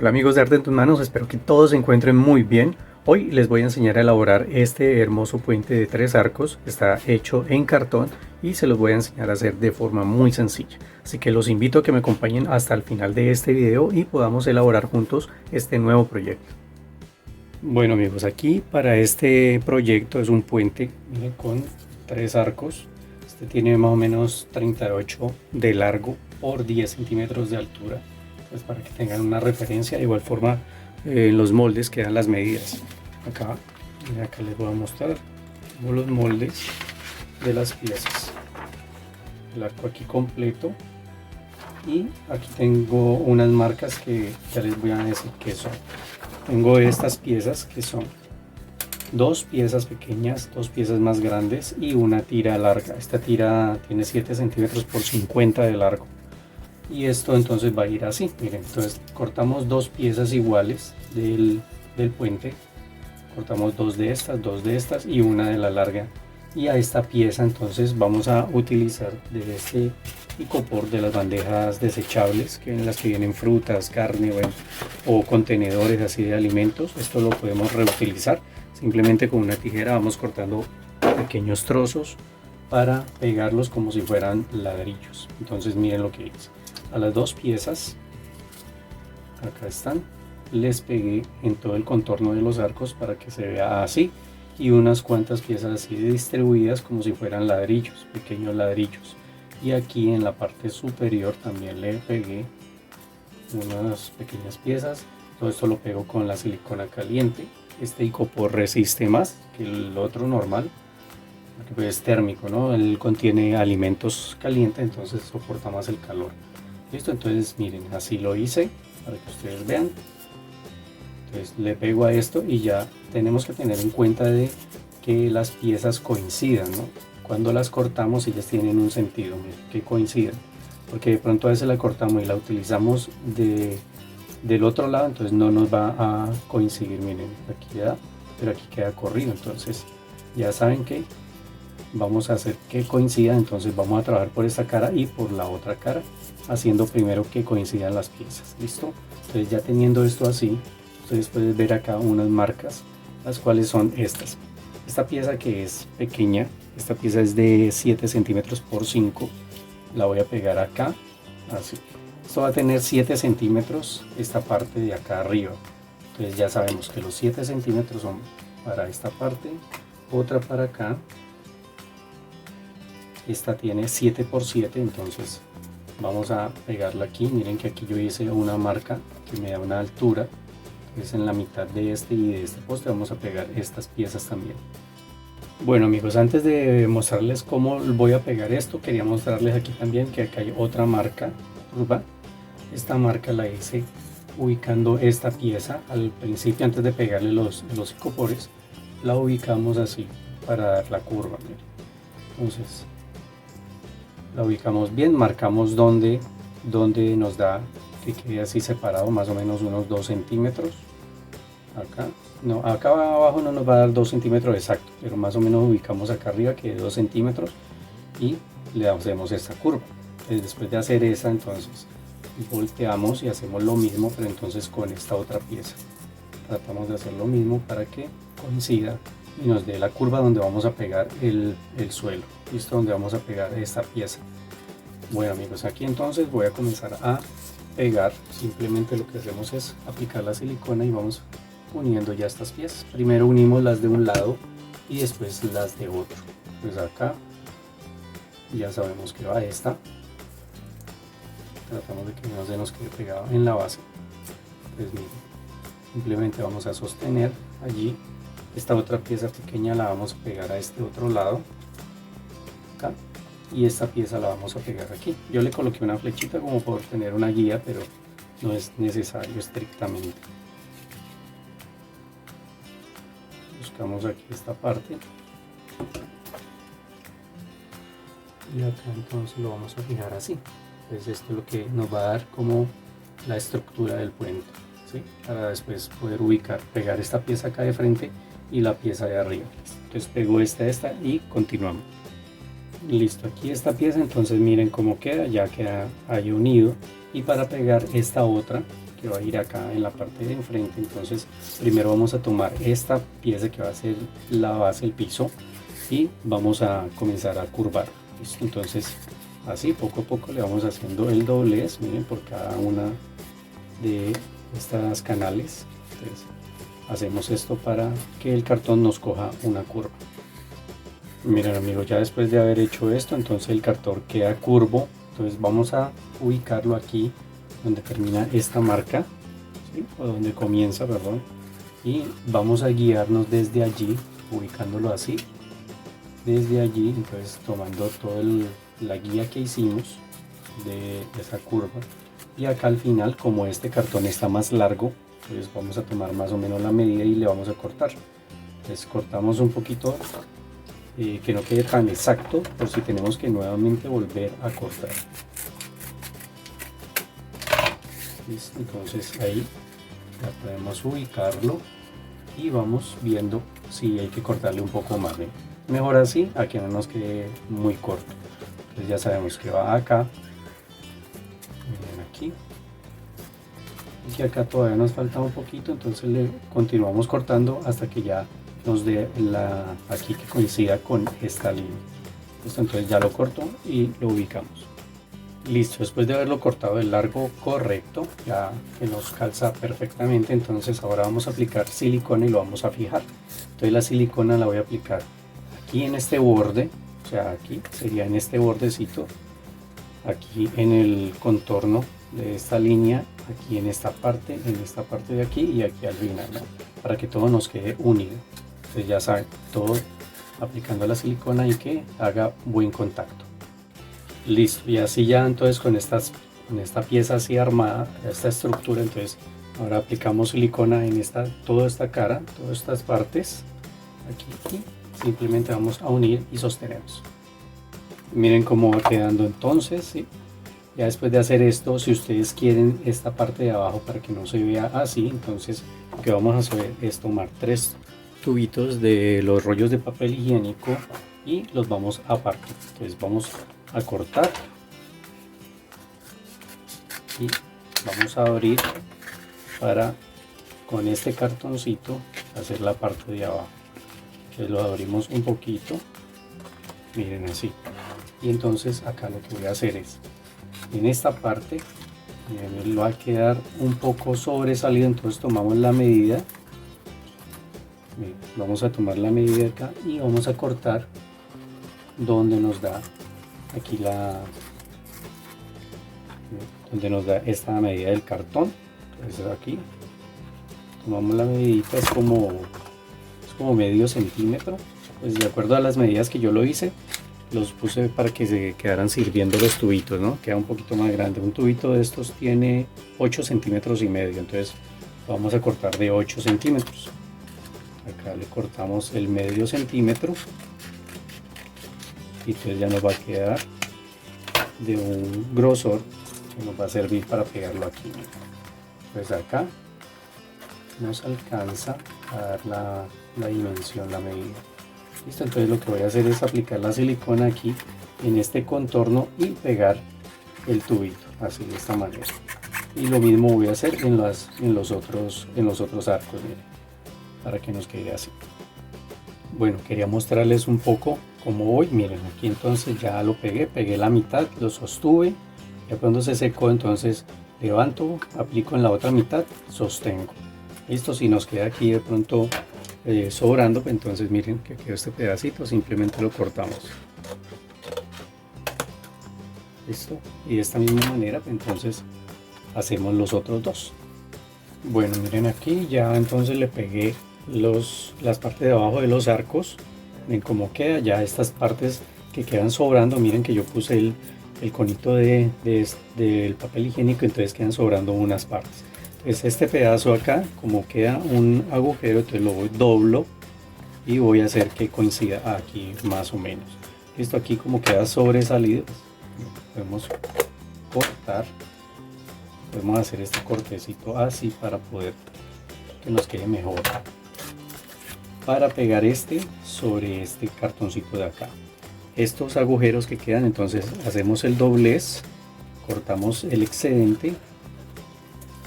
Hola amigos de Arte en tus Manos, espero que todos se encuentren muy bien. Hoy les voy a enseñar a elaborar este hermoso puente de 3 arcos. Está hecho en cartón y se los voy a enseñar a hacer de forma muy sencilla. Así que los invito a que me acompañen hasta el final de este video y podamos elaborar juntos este nuevo proyecto. Bueno amigos, aquí para este proyecto es un puente, miren, con 3 arcos. Este tiene más o menos 38 de largo por 10 centímetros de altura. Pues para que tengan una referencia. De igual forma en los moldes quedan las medidas. Acá les voy a mostrar los moldes de las piezas. El arco aquí completo. Y aquí tengo unas marcas que ya les voy a decir qué son. Tengo estas piezas que son 2 piezas pequeñas, 2 piezas más grandes y una tira larga. Esta tira tiene 7 centímetros por 50 de largo. Y esto entonces va a ir así, miren, entonces cortamos 2 piezas iguales del puente, cortamos 2 de estas y una de la larga, y a esta pieza entonces vamos a utilizar de este icopor de las bandejas desechables, que en las que vienen frutas, carne, bueno, o contenedores así de alimentos. Esto lo podemos reutilizar, simplemente con una tijera vamos cortando pequeños trozos para pegarlos como si fueran ladrillos. Entonces miren lo que hice. A las 2 piezas, acá están, les pegué en todo el contorno de los arcos para que se vea así, y unas cuantas piezas así distribuidas como si fueran ladrillos, pequeños ladrillos. Y aquí en la parte superior también le pegué unas pequeñas piezas. Todo esto lo pego con la silicona caliente. Este icopor resiste más que el otro normal, porque es térmico, ¿no? Él contiene alimentos calientes, entonces soporta más el calor. Listo, entonces miren, así lo hice para que ustedes vean. Entonces le pego a esto y ya tenemos que tener en cuenta de que las piezas coincidan, ¿no? Cuando las cortamos ellas tienen un sentido, miren, que coincidan, porque de pronto a veces la cortamos y la utilizamos del otro lado, entonces no nos va a coincidir. Miren, aquí da, pero aquí queda corrido, entonces ya saben que vamos a hacer que coincida. Entonces vamos a trabajar por esta cara y por la otra cara, haciendo primero que coincidan las piezas. Listo, entonces ya teniendo esto así, ustedes pueden ver acá unas marcas, las cuales son estas. Esta pieza que es pequeña, esta pieza es de 7 centímetros por 5, la voy a pegar acá, así. Esto va a tener 7 centímetros esta parte de acá arriba. Entonces ya sabemos que los 7 centímetros son para esta parte, otra para acá. Esta tiene 7 por 7, entonces vamos a pegarla aquí. Miren que aquí yo hice una marca que me da una altura. Entonces en la mitad de este y de este poste vamos a pegar estas piezas también. Bueno amigos, antes de mostrarles cómo voy a pegar esto, quería mostrarles aquí también que acá hay otra marca curva. Esta marca la hice ubicando esta pieza al principio, antes de pegarle los icopores, la ubicamos así para dar la curva. Miren. Entonces la ubicamos bien, marcamos donde nos da que quede así separado, más o menos unos 2 centímetros. Acá, no, acá abajo no nos va a dar 2 centímetros exacto, pero más o menos ubicamos acá arriba que es 2 centímetros y le hacemos esta curva. Entonces, después de hacer esa, entonces volteamos y hacemos lo mismo, pero entonces con esta otra pieza. Tratamos de hacer lo mismo para que coincida y nos dé la curva donde vamos a pegar el suelo. Listo, donde vamos a pegar esta pieza. Bueno amigos, aquí entonces voy a comenzar a pegar. Simplemente lo que hacemos es aplicar la silicona y vamos uniendo ya estas piezas. Primero unimos las de un lado y después las de otro. Pues acá ya sabemos que va esta. Tratamos de que no se nos quede pegado en la base. Pues miren, simplemente vamos a sostener allí. Esta otra pieza pequeña la vamos a pegar a este otro lado, acá, y esta pieza la vamos a pegar aquí. Yo le coloqué una flechita como por tener una guía, pero no es necesario estrictamente. Buscamos aquí esta parte y acá entonces lo vamos a fijar así. Entonces esto es lo que nos va a dar como la estructura del puente, ¿sí? Para después poder ubicar, pegar esta pieza acá de frente y la pieza de arriba. Entonces pego esta y continuamos. Listo, aquí esta pieza, entonces miren cómo queda, ya queda ahí unido. Y para pegar esta otra, que va a ir acá en la parte de enfrente. Entonces primero vamos a tomar esta pieza que va a ser la base del piso y vamos a comenzar a curvar. ¿Listo? Entonces así poco a poco le vamos haciendo el doblez, miren, por cada una de estas canales. Entonces hacemos esto para que el cartón nos coja una curva. Miren amigos, ya después de haber hecho esto, entonces el cartón queda curvo. Entonces vamos a ubicarlo aquí donde termina esta marca, ¿sí? O donde comienza, perdón, y vamos a guiarnos desde allí, ubicándolo así, desde allí. Entonces tomando toda la guía que hicimos de esa curva, y acá al final, como este cartón está más largo, entonces vamos a tomar más o menos la medida y le vamos a cortar. Entonces cortamos un poquito, que no quede tan exacto, por si tenemos que nuevamente volver a cortar. ¿Listo? Entonces ahí ya podemos ubicarlo y vamos viendo si hay que cortarle un poco más. ¿Ven? Mejor así, a que no nos quede muy corto. Entonces ya sabemos que va acá, miren aquí, y que acá todavía nos falta un poquito, entonces le continuamos cortando hasta que ya nos dé aquí que coincida con esta línea. Listo, entonces ya lo corto y lo ubicamos. Listo, después de haberlo cortado del largo correcto, ya que nos calza perfectamente, entonces ahora vamos a aplicar silicona y lo vamos a fijar. Entonces la silicona la voy a aplicar aquí en este borde, o sea aquí sería en este bordecito, aquí en el contorno de esta línea, aquí en esta parte de aquí y aquí al final, ¿no? Para que todo nos quede unido. Entonces ya saben, todo aplicando la silicona y que haga buen contacto. Listo, y así ya entonces con esta pieza así armada, esta estructura, entonces ahora aplicamos silicona en toda esta cara, todas estas partes, aquí, y simplemente vamos a unir y sostenemos. Miren cómo va quedando entonces, ¿sí? Ya después de hacer esto, si ustedes quieren esta parte de abajo para que no se vea así, entonces lo que vamos a hacer es tomar 3 tubitos de los rollos de papel higiénico y los vamos a partir. Entonces vamos a cortar y vamos a abrir para con este cartoncito hacer la parte de abajo. Entonces lo abrimos un poquito, miren así, y entonces acá lo que voy a hacer es en esta parte, miren, va a quedar un poco sobresalido, entonces tomamos la medida. Vamos a tomar la medida acá y vamos a cortar donde nos da aquí donde nos da esta medida del cartón. Entonces aquí tomamos la medidita, es como medio centímetro, pues de acuerdo a las medidas que yo lo hice, los puse para que se quedaran sirviendo los tubitos, ¿no? Queda un poquito más grande. Un tubito de estos tiene 8 centímetros y medio, entonces vamos a cortar de 8 centímetros. Acá le cortamos el medio centímetro y entonces ya nos va a quedar de un grosor que nos va a servir para pegarlo aquí. Pues acá nos alcanza a dar la dimensión, la medida. Listo, entonces lo que voy a hacer es aplicar la silicona aquí en este contorno y pegar el tubito así, de esta manera. Y lo mismo voy a hacer en los otros arcos, miren, para que nos quede así. Bueno, quería mostrarles un poco cómo voy. Miren, aquí entonces ya lo pegué la mitad, lo sostuve, ya cuando se secó entonces levanto, aplico en la otra mitad, sostengo. Listo, si nos queda aquí de pronto sobrando, pues entonces miren que quedó este pedacito, simplemente lo cortamos. Listo, y de esta misma manera pues entonces hacemos los otros dos. Bueno, miren aquí ya entonces le pegué las partes de abajo de los arcos. Ven cómo queda ya estas partes que quedan sobrando. Miren que yo puse el conito del papel higiénico, entonces quedan sobrando unas partes. Entonces este pedazo acá, como queda un agujero, entonces lo doblo y voy a hacer que coincida aquí más o menos. Listo, aquí como queda sobresalido, podemos cortar, podemos hacer este cortecito así para poder que nos quede mejor, para pegar sobre este cartoncito de acá. Estos agujeros que quedan, entonces hacemos el doblez, cortamos el excedente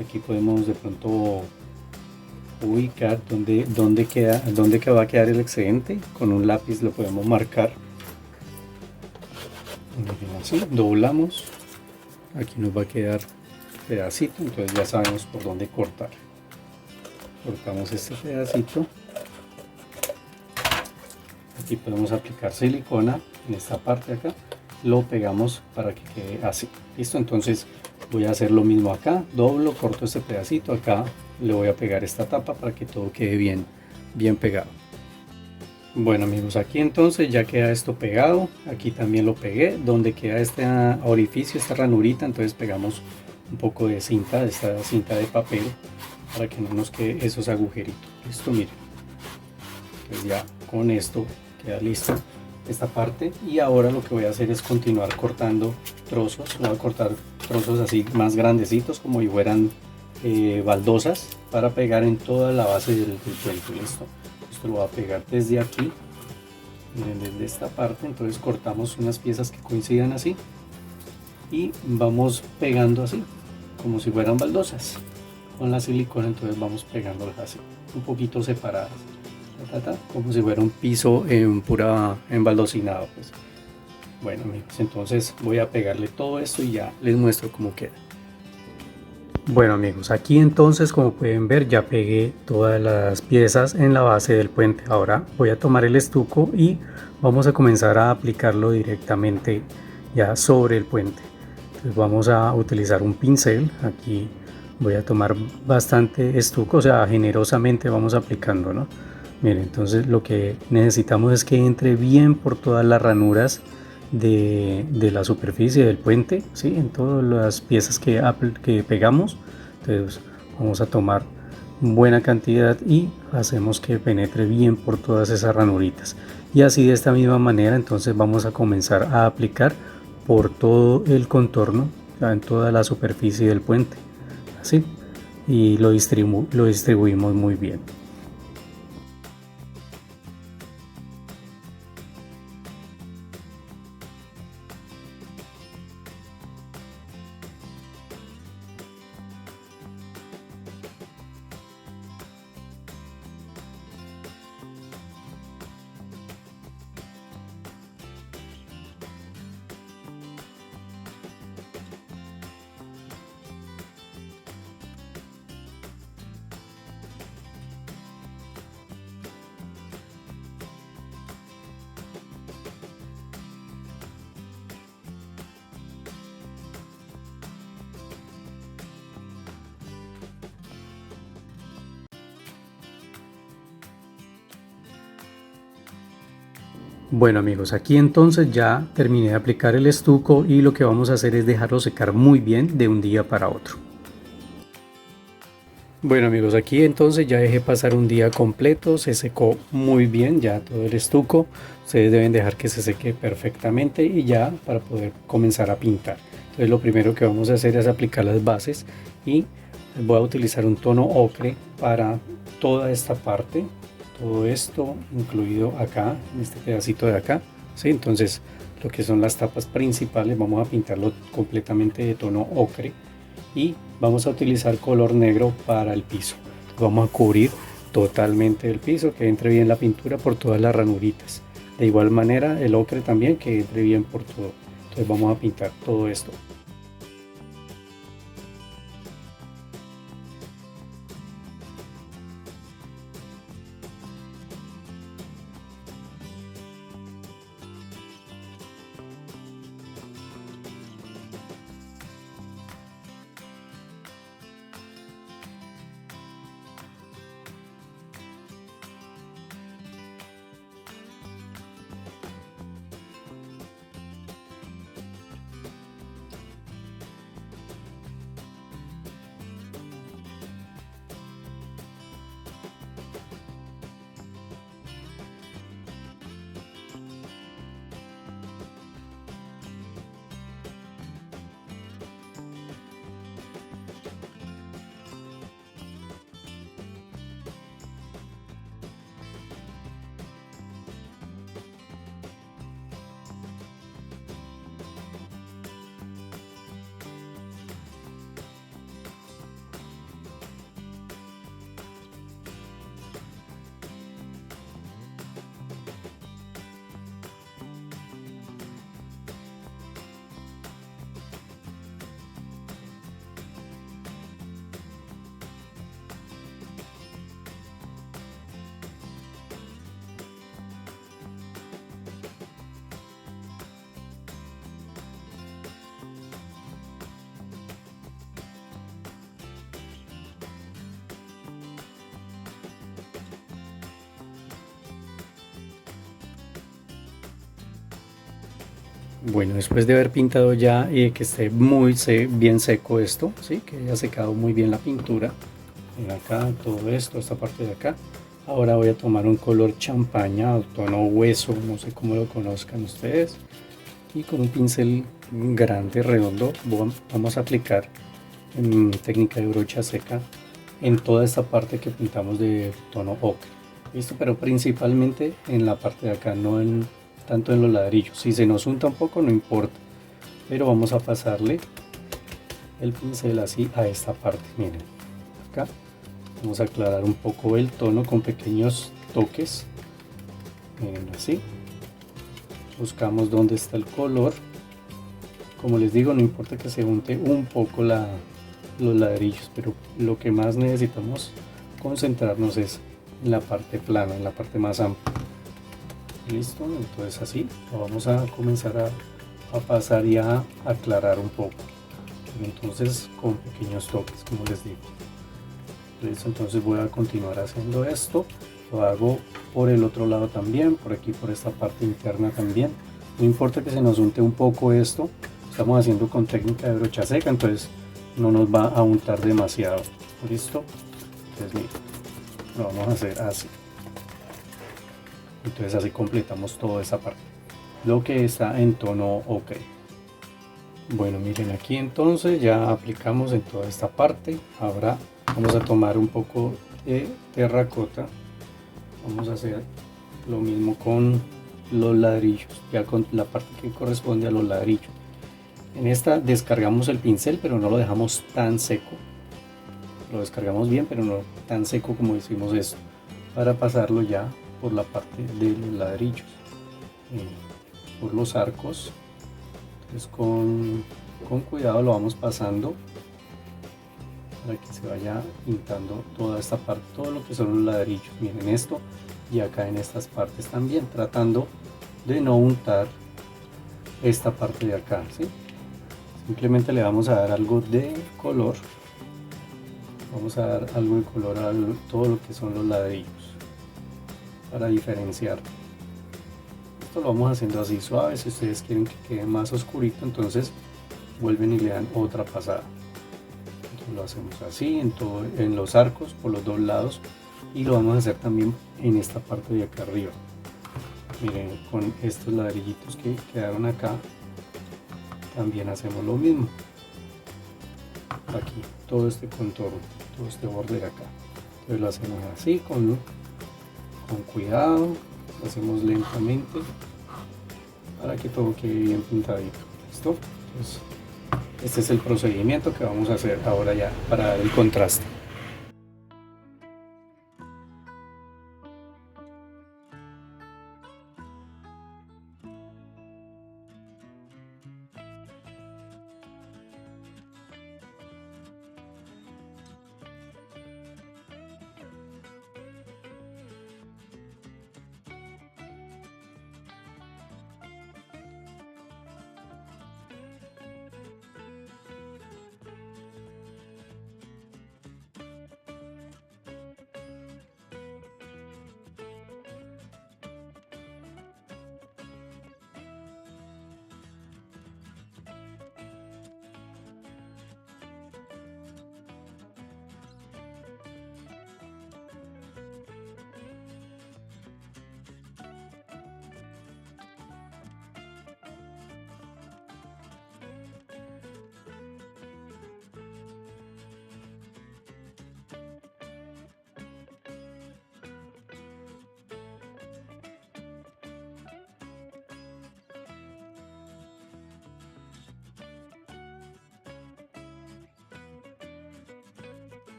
Aquí podemos de pronto ubicar dónde que va a quedar el excedente. Con un lápiz lo podemos marcar. Así, doblamos. Aquí nos va a quedar pedacito, entonces ya sabemos por dónde cortar. Cortamos este pedacito. Aquí podemos aplicar silicona en esta parte de acá, lo pegamos para que quede así. Listo, entonces voy a hacer lo mismo acá, doblo, corto este pedacito, acá le voy a pegar esta tapa para que todo quede bien pegado. Bueno amigos, aquí entonces ya queda esto pegado. Aquí también lo pegué donde queda este orificio, esta ranurita, entonces pegamos un poco de cinta, de esta cinta de papel, para que no nos quede esos agujeritos. Listo, miren, entonces ya con esto queda listo esta parte, y ahora lo que voy a hacer es continuar cortando trozos. Voy a cortar trozos así más grandecitos, como si fueran baldosas, para pegar en toda la base del puente. Listo, esto lo voy a pegar desde aquí, miren, desde esta parte. Entonces cortamos unas piezas que coincidan así y vamos pegando así como si fueran baldosas con la silicona. Entonces vamos pegándolas así un poquito separadas, como si fuera un piso en pura embaldocinado, pues. Bueno amigos, entonces voy a pegarle todo esto y ya les muestro cómo queda. Bueno amigos, aquí entonces, como pueden ver, ya pegué todas las piezas en la base del puente. Ahora voy a tomar el estuco y vamos a comenzar a aplicarlo directamente ya sobre el puente. Entonces vamos a utilizar un pincel. Aquí voy a tomar bastante estuco, o sea, generosamente vamos aplicando, ¿no? Miren, entonces lo que necesitamos es que entre bien por todas las ranuras de la superficie del puente, ¿sí? En todas las piezas que pegamos. Entonces vamos a tomar buena cantidad y hacemos que penetre bien por todas esas ranuritas, y así de esta misma manera entonces vamos a comenzar a aplicar por todo el contorno, en toda la superficie del puente, así, y lo distribuimos muy bien. Bueno amigos, aquí entonces ya terminé de aplicar el estuco y lo que vamos a hacer es dejarlo secar muy bien de un día para otro. Bueno amigos, aquí entonces ya dejé pasar un día completo, se secó muy bien ya todo el estuco. Ustedes deben dejar que se seque perfectamente y ya para poder comenzar a pintar. Entonces lo primero que vamos a hacer es aplicar las bases, y voy a utilizar un tono ocre para toda esta parte, todo esto incluido acá, en este pedacito de acá, ¿sí? Entonces lo que son las tapas principales vamos a pintarlo completamente de tono ocre, y vamos a utilizar color negro para el piso. Vamos a cubrir totalmente el piso, que entre bien la pintura por todas las ranuritas. De igual manera el ocre también, que entre bien por todo. Entonces vamos a pintar todo esto. Bueno, después de haber pintado ya y que esté bien seco esto, ¿sí? Que haya secado muy bien la pintura, en acá, todo esto, esta parte de acá. Ahora voy a tomar un color champaña o tono hueso, no sé cómo lo conozcan ustedes. Y con un pincel grande, redondo, vamos a aplicar en técnica de brocha seca en toda esta parte que pintamos de tono ocre. ¿Listo? Pero principalmente en la parte de acá, no tanto en los ladrillos. Si se nos unta un poco no importa, pero vamos a pasarle el pincel así a esta parte. Miren, acá vamos a aclarar un poco el tono con pequeños toques. Miren, así. Buscamos dónde está el color. Como les digo, no importa que se unte un poco los ladrillos, pero lo que más necesitamos concentrarnos es en la parte plana, en la parte más amplia. Listo, entonces así lo vamos a comenzar a pasar y a aclarar un poco. Entonces con pequeños toques, como les digo. Listo, entonces voy a continuar haciendo esto. Lo hago por el otro lado también, por aquí, por esta parte interna también. No importa que se nos unte un poco esto, estamos haciendo con técnica de brocha seca, entonces no nos va a untar demasiado. Listo, entonces mira, lo vamos a hacer así. Entonces así completamos toda esa parte, lo que está en tono ocre. Bueno, miren, aquí entonces ya aplicamos en toda esta parte. Ahora vamos a tomar un poco de terracota. Vamos a hacer lo mismo con los ladrillos, ya con la parte que corresponde a los ladrillos. En esta descargamos el pincel, pero no lo dejamos tan seco. Lo descargamos bien, pero no tan seco como hicimos esto, para pasarlo ya por la parte de los ladrillos, por los arcos. Entonces con cuidado lo vamos pasando para que se vaya pintando toda esta parte, todo lo que son los ladrillos. Miren esto, y acá en estas partes también, tratando de no untar esta parte de acá, ¿sí? Simplemente le vamos a dar algo de color, vamos a dar algo de color a todo lo que son los ladrillos para diferenciar. Esto lo vamos haciendo así suave. Si ustedes quieren que quede más oscurito, entonces vuelven y le dan otra pasada. Entonces lo hacemos así en los arcos por los dos lados, y lo vamos a hacer también en esta parte de acá arriba. Miren, con estos ladrillitos que quedaron acá también hacemos lo mismo. Aquí todo este contorno, todo este borde de acá, entonces lo hacemos así con cuidado, lo hacemos lentamente para que todo quede bien pintadito. ¿Listo? Entonces, este es el procedimiento que vamos a hacer ahora ya para dar el contraste.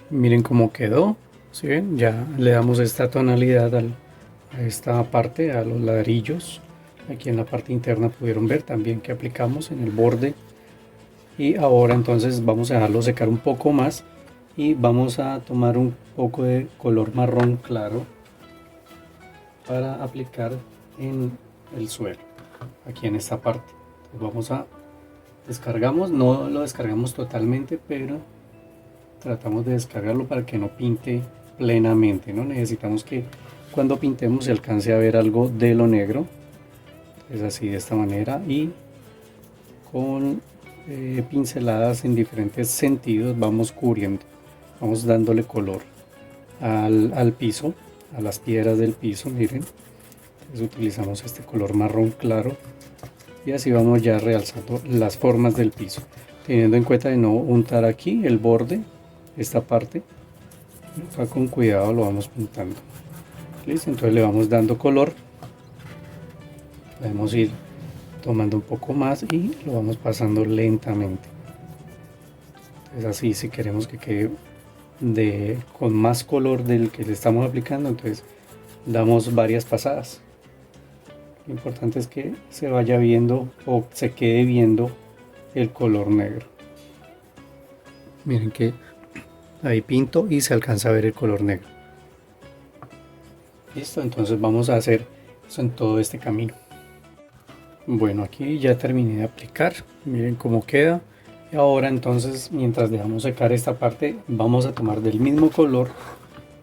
Miren cómo quedó, ¿sí ven? Ya le damos esta tonalidad a esta parte, a los ladrillos. Aquí en la parte interna pudieron ver también que aplicamos en el borde. Y ahora entonces vamos a dejarlo secar un poco más y vamos a tomar un poco de color marrón claro para aplicar en el suelo, aquí en esta parte. Entonces vamos a Descargamos, no lo descargamos totalmente, pero tratamos de descargarlo para que no pinte plenamente, ¿no? Necesitamos que cuando pintemos se alcance a ver algo de lo negro. Es así, de esta manera, y con pinceladas en diferentes sentidos vamos cubriendo, vamos dándole color al piso, a las piedras del piso, miren. Entonces utilizamos este color marrón claro y así vamos ya realzando las formas del piso, teniendo en cuenta de no untar aquí el borde, esta parte. Acá con cuidado lo vamos pintando. ¿Listo? Entonces le vamos dando color, podemos ir tomando un poco más y lo vamos pasando lentamente. Es así, si queremos que quede con más color del que le estamos aplicando, entonces damos varias pasadas. Lo importante es que se vaya viendo o se quede viendo el color negro. Miren que ahí pinto y se alcanza a ver el color negro. Listo, entonces vamos a hacer eso en todo este camino. Bueno, aquí ya terminé de aplicar, miren cómo queda. Y ahora entonces, mientras dejamos secar esta parte, vamos a tomar del mismo color,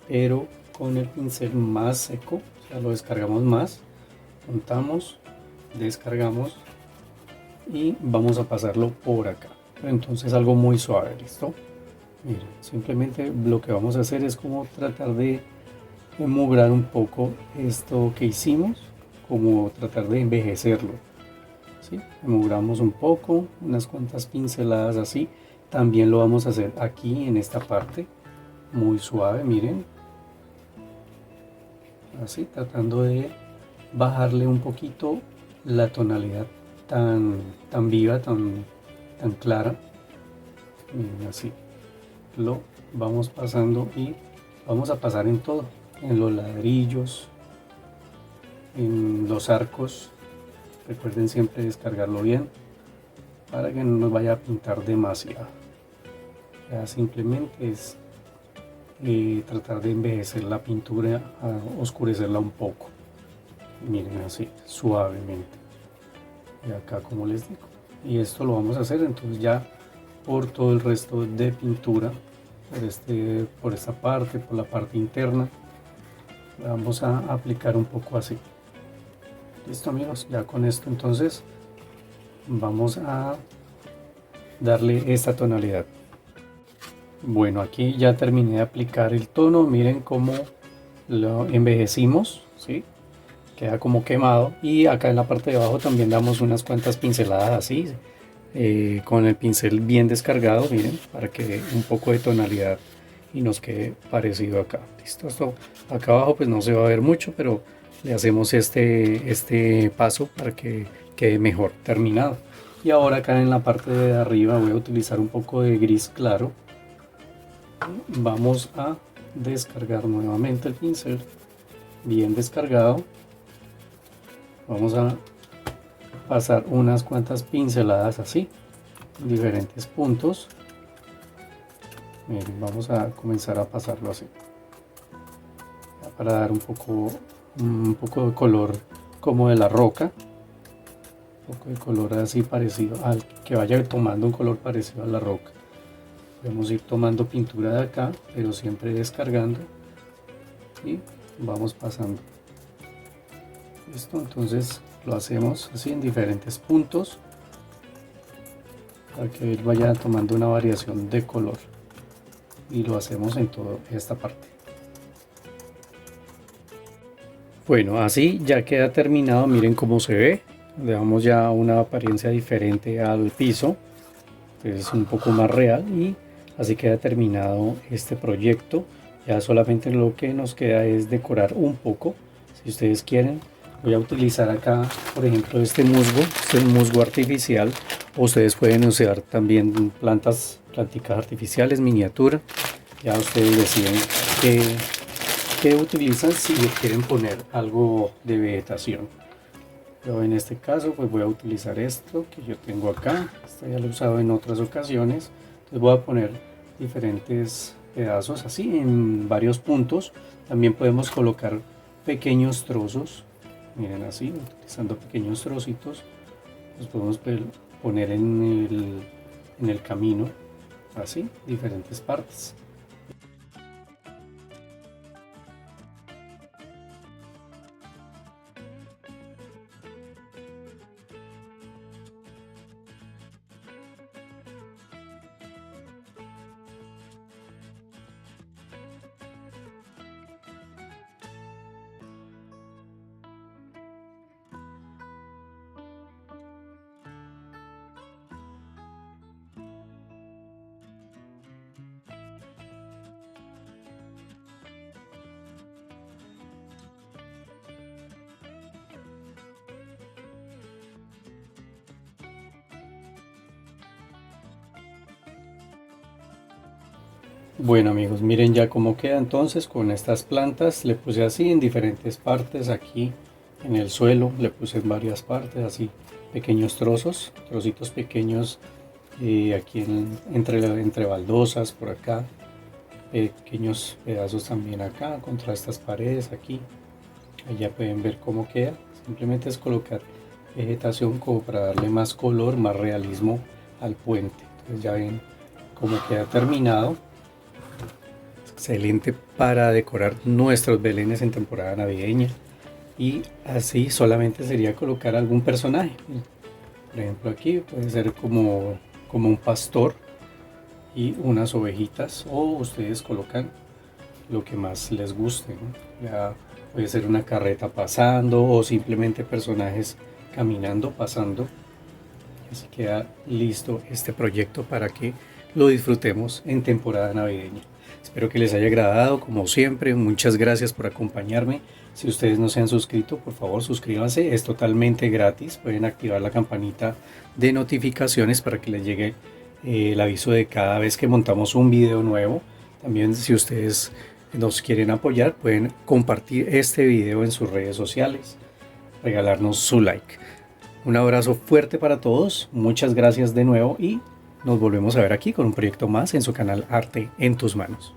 pero con el pincel más seco. O sea, lo descargamos más, juntamos, descargamos y vamos a pasarlo por acá. Entonces algo muy suave, ¿listo? Miren, simplemente lo que vamos a hacer es como tratar de emugrar un poco esto que hicimos, como tratar de envejecerlo. ¿Sí? Emugramos un poco, unas cuantas pinceladas así. También lo vamos a hacer aquí en esta parte, muy suave, miren. Así, tratando de bajarle un poquito la tonalidad tan viva, tan clara. Miren, así. Lo vamos pasando y vamos a pasar en todo, en los ladrillos, en los arcos. Recuerden siempre descargarlo bien para que no nos vaya a pintar demasiado. Ya simplemente es tratar de envejecer la pintura, oscurecerla un poco. Miren, así, suavemente. Y acá, como les digo, y esto lo vamos a hacer entonces ya por todo el resto de pintura, por esta parte, por la parte interna. Vamos a aplicar un poco así. Listo, amigos, ya con esto entonces vamos a darle esta tonalidad. Bueno, aquí ya terminé de aplicar el tono, miren cómo lo envejecimos, ¿sí? Queda como quemado, y acá en la parte de abajo también damos unas cuantas pinceladas así, con el pincel bien descargado, miren, para que dé un poco de tonalidad y nos quede parecido acá. Listo, esto acá abajo pues no se va a ver mucho, pero le hacemos este paso para que quede mejor terminado. Y ahora acá en la parte de arriba voy a utilizar un poco de gris claro. Vamos a descargar nuevamente el pincel bien descargado. Vamos a pasar unas cuantas pinceladas así en diferentes puntos. Miren, vamos a comenzar a pasarlo así para dar un poco de color como de la roca, un poco de color así parecido al que vaya tomando un color parecido a la roca. Podemos ir tomando pintura de acá, pero siempre descargando, y vamos pasando. Listo, entonces lo hacemos así en diferentes puntos para que él vaya tomando una variación de color, y lo hacemos en toda esta parte. Bueno, así ya queda terminado, miren cómo se ve, le damos ya una apariencia diferente al piso, es un poco más real, y así queda terminado este proyecto. Ya solamente lo que nos queda es decorar un poco. Si ustedes quieren, voy a utilizar acá, por ejemplo, este es musgo artificial, o ustedes pueden usar también plantas artificiales, miniatura. Ya ustedes deciden qué utilizan, si quieren poner algo de vegetación. Yo en este caso pues voy a utilizar esto que yo tengo acá. Esto ya lo he usado en otras ocasiones. Entonces voy a poner diferentes pedazos así en varios puntos. También podemos colocar pequeños trozos, miren, así, utilizando pequeños trocitos, los podemos poner en el camino, así, diferentes partes. Bueno amigos, miren ya cómo queda entonces con estas plantas. Le puse así en diferentes partes, aquí en el suelo le puse en varias partes, así pequeños trocitos pequeños, aquí entre baldosas por acá, pequeños pedazos también acá contra estas paredes aquí. Allá pueden ver cómo queda. Simplemente es colocar vegetación como para darle más color, más realismo al puente. Entonces ya ven cómo queda terminado. Excelente para decorar nuestros belenes en temporada navideña. Y así solamente sería colocar algún personaje. Por ejemplo, aquí puede ser como un pastor y unas ovejitas, o ustedes colocan lo que más les guste, ¿no? Ya puede ser una carreta pasando o simplemente personajes caminando, pasando. Así queda listo este proyecto para que lo disfrutemos en temporada navideña. Espero que les haya agradado, como siempre. Muchas gracias por acompañarme. Si ustedes no se han suscrito, por favor suscríbanse, es totalmente gratis. Pueden activar la campanita de notificaciones para que les llegue el aviso de cada vez que montamos un video nuevo. También, si ustedes nos quieren apoyar, pueden compartir este video en sus redes sociales, regalarnos su like. Un abrazo fuerte para todos, muchas gracias de nuevo y nos volvemos a ver aquí con un proyecto más en su canal Arte en tus Manos.